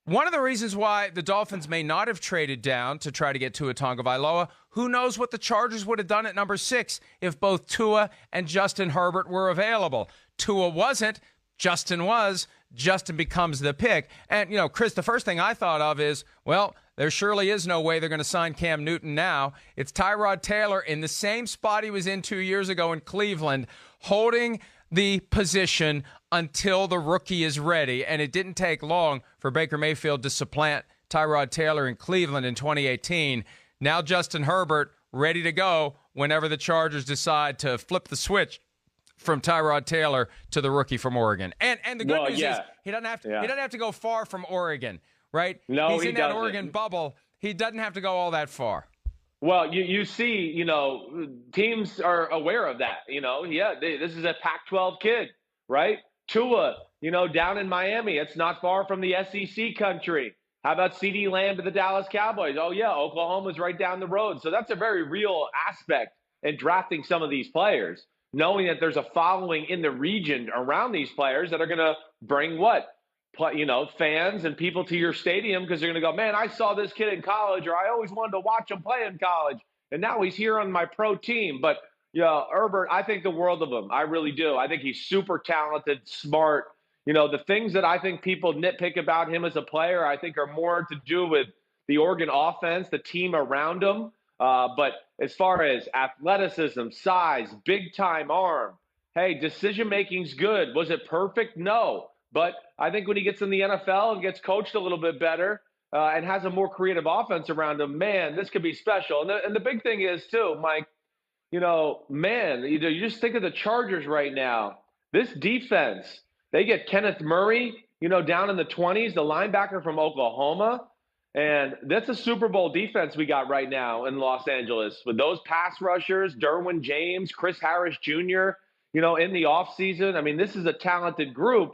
One of the reasons why the Dolphins may not have traded down to try to get Tua Tagovailoa, who knows what the Chargers would have done at number 6 if both Tua and Justin Herbert were available. Tua wasn't. Justin was. Justin becomes the pick. And, Chris, the first thing I thought of is, well, there surely is no way they're going to sign Cam Newton now. It's Tyrod Taylor in the same spot he was in 2 years ago in Cleveland, holding the position until the rookie is ready. And it didn't take long for Baker Mayfield to supplant Tyrod Taylor in Cleveland in 2018. Now Justin Herbert ready to go whenever the Chargers decide to flip the switch from Tyrod Taylor to the rookie from Oregon. And the good news is he doesn't have to go far from Oregon, right? No, he's in that Oregon bubble. He doesn't have to go all that far. Well, you see, teams are aware of that. This is a Pac-12 kid, right? Tua, down in Miami. It's not far from the SEC country. How about CeeDee Lamb to the Dallas Cowboys? Oh, yeah, Oklahoma's right down the road. So that's a very real aspect in drafting some of these players, knowing that there's a following in the region around these players that are going to bring fans and people to your stadium because they're going to go, man, I saw this kid in college, or I always wanted to watch him play in college, and now he's here on my pro team. But, Herbert, I think the world of him. I really do. I think he's super talented, smart. The things that I think people nitpick about him as a player, I think are more to do with the Oregon offense, the team around him. But as far as athleticism, size, big-time arm, hey, decision-making's good. Was it perfect? No. But I think when he gets in the NFL and gets coached a little bit better and has a more creative offense around him, man, this could be special. And the big thing is, too, Mike, you just think of the Chargers right now. This defense, they get Kenneth Murray, down in the 20s, the linebacker from Oklahoma. And that's a Super Bowl defense we got right now in Los Angeles with those pass rushers, Derwin James, Chris Harris Jr., in the offseason. I mean, this is a talented group.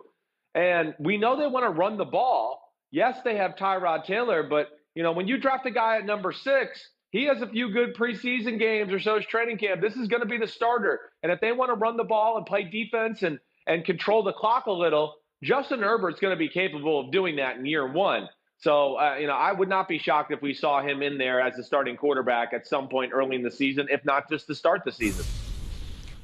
And we know they want to run the ball. Yes, they have Tyrod Taylor, but, when you draft a guy at number 6, he has a few good preseason games or so is training camp. This is going to be the starter. And if they want to run the ball and play defense and control the clock a little, Justin Herbert's going to be capable of doing that in year 1. So, I would not be shocked if we saw him in there as the starting quarterback at some point early in the season, if not just to start the season.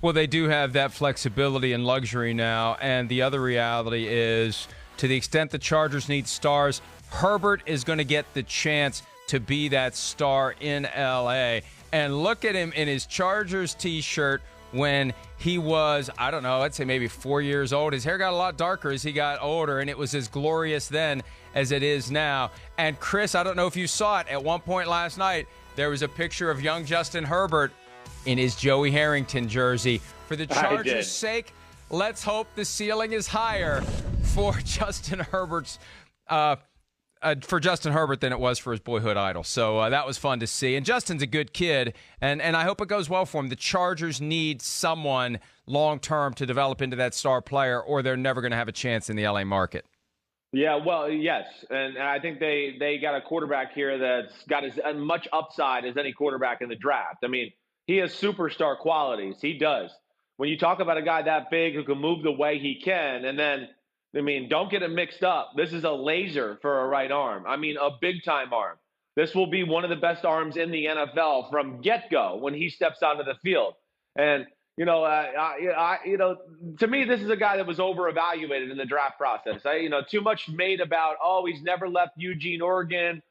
Well, they do have that flexibility and luxury now. And the other reality is, to the extent the Chargers need stars, Herbert is going to get the chance to be that star in L.A. And look at him in his Chargers T-shirt when he was, I don't know, I'd say maybe 4 years old. His hair got a lot darker as he got older, and it was as glorious then as it is now. And Chris, I don't know if you saw it, at one point last night, there was a picture of young Justin Herbert in his Joey Harrington jersey. For the Chargers' sake, let's hope the ceiling is higher for Justin Herbert's Justin Herbert than it was for his boyhood idol. So that was fun to see. And Justin's a good kid, and I hope it goes well for him. The Chargers need someone long-term to develop into that star player, or they're never going to have a chance in the L.A. market. Yeah, well, yes. And I think they got a quarterback here that's got as much upside as any quarterback in the draft. I mean, he has superstar qualities. He does. When you talk about a guy that big who can move the way he can, and then, don't get it mixed up. This is a laser for a right arm. I mean, a big-time arm. This will be one of the best arms in the NFL from get-go when he steps onto the field. And, to me, this is a guy that was over-evaluated in the draft process. Too much made about, he's never left Eugene, Oregon.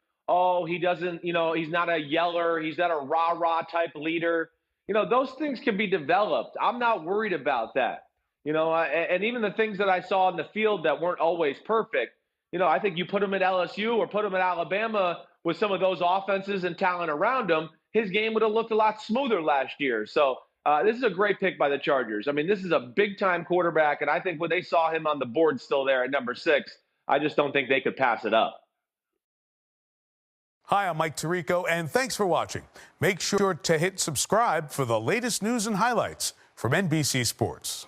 He doesn't, he's not a yeller. He's not a rah-rah type leader. Those things can be developed. I'm not worried about that. And even the things that I saw in the field that weren't always perfect, I think you put him at LSU or put him at Alabama with some of those offenses and talent around him, his game would have looked a lot smoother last year. So this is a great pick by the Chargers. I mean, this is a big-time quarterback, and I think when they saw him on the board still there at number 6, I just don't think they could pass it up. Hi, I'm Mike Tirico, and thanks for watching. Make sure to hit subscribe for the latest news and highlights from NBC Sports.